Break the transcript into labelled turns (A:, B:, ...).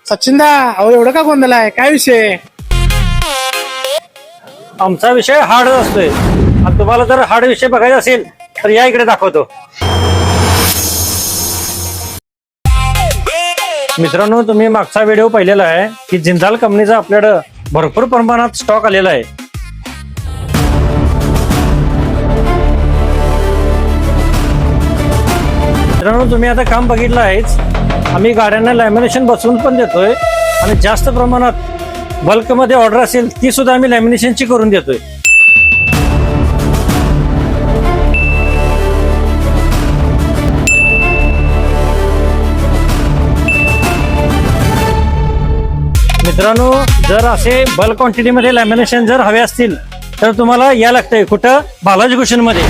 A: सचिनदा, अहो एवढं का गोंधळ आहे? काय विषय?
B: आमचा विषय हार्ड असतोय आणि तुम्हाला जर हार्ड विषय बघायचा असेल तर या इकडे दाखवतो. मित्रांनो, तुम्ही मागचा व्हिडिओ पाहिलेला आहे की जिंदाल कंपनीचा आपल्याकडं भरपूर प्रमाणात स्टॉक आलेला आहे. मित्रांनो, तुम्ही आता काम बघितलं आहेच. आम्ही गाड्यांना लॅमिनेशन बसवून पण देतोय आणि जास्त प्रमाणात बल्कमध्ये ऑर्डर असेल ती सुद्धा आम्ही लॅमिनेशनची करून देतोय. मित्रांनो, जर असे बल्क क्वांटिटीमध्ये लॅमिनेशन जर हवे असतील तर तुम्हाला या लागतंय कुठं? बालाजी कुशनमध्ये.